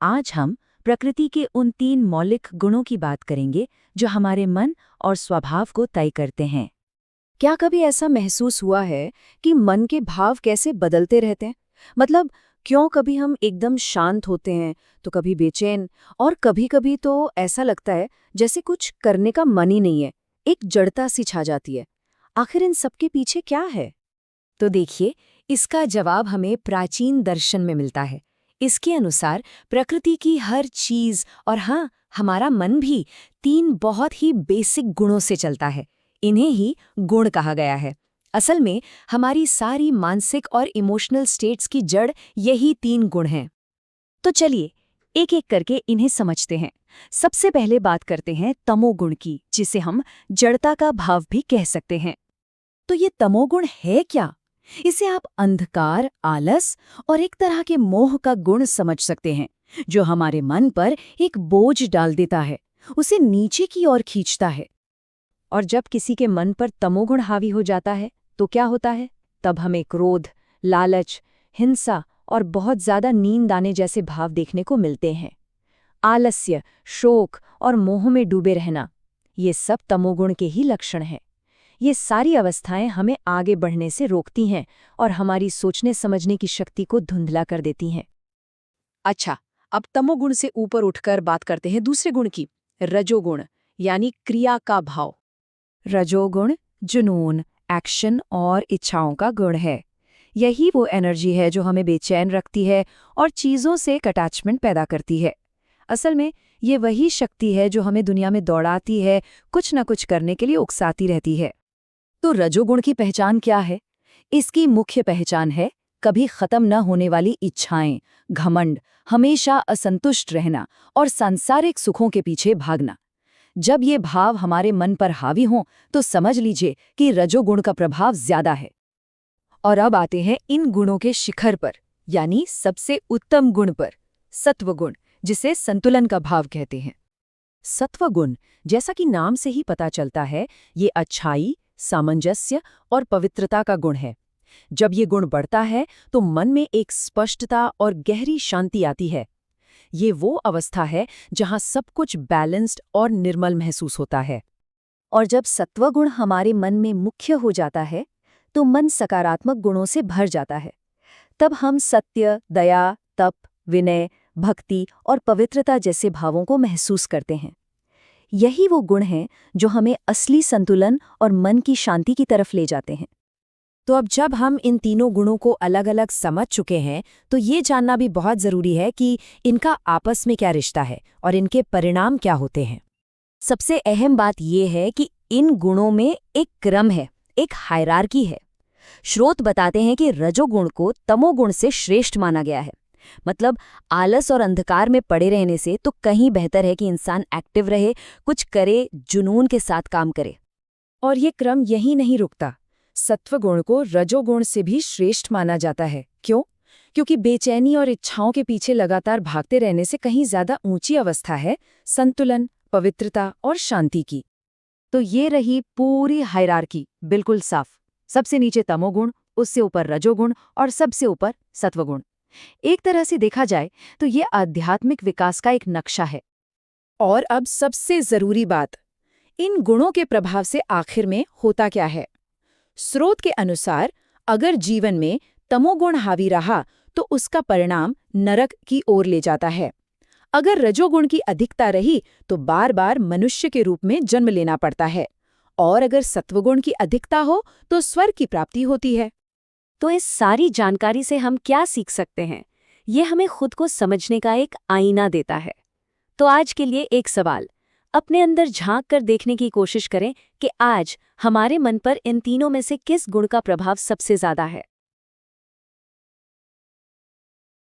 आज हम प्रकृति के उन 3 मौलिक गुणों की बात करेंगे जो हमारे मन और स्वभाव को तय करते हैं। क्या कभी ऐसा महसूस हुआ है कि मन के भाव कैसे बदलते रहते हैं? मतलब क्यों कभी हम एकदम शांत होते हैं तो कभी बेचैन, और कभी-कभी तो ऐसा लगता है जैसे कुछ करने का मन ही नहीं है, एक जड़ता सी छा जाती है। आखिर इन सब के पीछे क्या है? तो देखिए, इसका जवाब हमें प्राचीन दर्शन में मिलता है। इसके अनुसार प्रकृति की हर चीज और हाँ, हमारा मन भी 3 बहुत ही बेसिक गुणों से चलता है। इन्हें ही गुण कहा गया है। असल में हमारी सारी मानसिक और इमोशनल स्टेट्स की जड़ यही 3 गुण हैं। तो चलिए एक एक करके इन्हें समझते हैं। सबसे पहले बात करते हैं तमोगुण की, जिसे हम जड़ता का भाव भी कह सकते हैं। तो ये तमोगुण है क्या? इसे आप अंधकार, आलस और एक तरह के मोह का गुण समझ सकते हैं, जो हमारे मन पर एक बोझ डाल देता है, उसे नीचे की ओर खींचता है। और जब किसी के मन पर तमोगुण हावी हो जाता है तो क्या होता है? तब हमें क्रोध, लालच, हिंसा और बहुत ज्यादा नींद आने जैसे भाव देखने को मिलते हैं। आलस्य, शोक और मोह में डूबे रहना, ये सब तमोगुण के ही लक्षण हैं। ये सारी अवस्थाएं हमें आगे बढ़ने से रोकती हैं और हमारी सोचने समझने की शक्ति को धुंधला कर देती हैं। अच्छा, अब तमोगुण से ऊपर उठकर बात करते हैं दूसरे गुण की, रजोगुण, यानी क्रिया का भाव। रजोगुण जुनून, एक्शन और इच्छाओं का गुण है। यही वो एनर्जी है जो हमें बेचैन रखती है और चीज़ों से अटैचमेंट पैदा करती है। असल में ये वही शक्ति है जो हमें दुनिया में दौड़ाती है, कुछ न कुछ करने के लिए उकसाती रहती है। तो रजोगुण की पहचान क्या है? इसकी मुख्य पहचान है कभी खत्म न होने वाली इच्छाएं, घमंड, हमेशा असंतुष्ट रहना और सांसारिक सुखों के पीछे भागना। जब ये भाव हमारे मन पर हावी हों तो समझ लीजिए कि रजोगुण का प्रभाव ज्यादा है। और अब आते हैं इन गुणों के शिखर पर, यानी सबसे उत्तम गुण पर, सत्वगुण, जिसे संतुलन का भाव कहते हैं। सत्वगुण, जैसा कि नाम से ही पता चलता है, ये अच्छाई, सामंजस्य और पवित्रता का गुण है। जब ये गुण बढ़ता है तो मन में एक स्पष्टता और गहरी शांति आती है। ये वो अवस्था है जहां सब कुछ बैलेंस्ड और निर्मल महसूस होता है। और जब सत्वगुण हमारे मन में मुख्य हो जाता है तो मन सकारात्मक गुणों से भर जाता है। तब हम सत्य, दया, तप, विनय, भक्ति और पवित्रता जैसे भावों को महसूस करते हैं। यही वो गुण हैं जो हमें असली संतुलन और मन की शांति की तरफ ले जाते हैं। तो अब जब हम इन तीनों गुणों को अलग अलग समझ चुके हैं तो ये जानना भी बहुत ज़रूरी है कि इनका आपस में क्या रिश्ता है और इनके परिणाम क्या होते हैं। सबसे अहम बात यह है कि इन गुणों में एक क्रम है, एक हायरार्की है। स्रोत बताते हैं कि रजोगुण को तमोगुण से श्रेष्ठ माना गया है। मतलब आलस और अंधकार में पड़े रहने से तो कहीं बेहतर है कि इंसान एक्टिव रहे, कुछ करे, जुनून के साथ काम करे। और ये क्रम यहीं नहीं रुकता। सत्वगुण को रजोगुण से भी श्रेष्ठ माना जाता है। क्यों? क्योंकि बेचैनी और इच्छाओं के पीछे लगातार भागते रहने से कहीं ज्यादा ऊंची अवस्था है संतुलन, पवित्रता और शांति की। तो ये रही पूरी हायरार्की, बिल्कुल साफ। सबसे नीचे तमोगुण, उससे ऊपर रजोगुण और सबसे ऊपर सत्वगुण। एक तरह से देखा जाए तो ये आध्यात्मिक विकास का एक नक्शा है। और अब सबसे जरूरी बात, इन गुणों के प्रभाव से आखिर में होता क्या है? स्रोत के अनुसार अगर जीवन में तमोगुण हावी रहा तो उसका परिणाम नरक की ओर ले जाता है। अगर रजोगुण की अधिकता रही तो बार बार मनुष्य के रूप में जन्म लेना पड़ता है, और अगर सत्वगुण की अधिकता हो तो स्वर्ग की प्राप्ति होती है। तो इस सारी जानकारी से हम क्या सीख सकते हैं? ये हमें खुद को समझने का एक आईना देता है। तो आज के लिए एक सवाल, अपने अंदर झांक कर देखने की कोशिश करें कि आज हमारे मन पर इन तीनों में से किस गुण का प्रभाव सबसे ज्यादा है।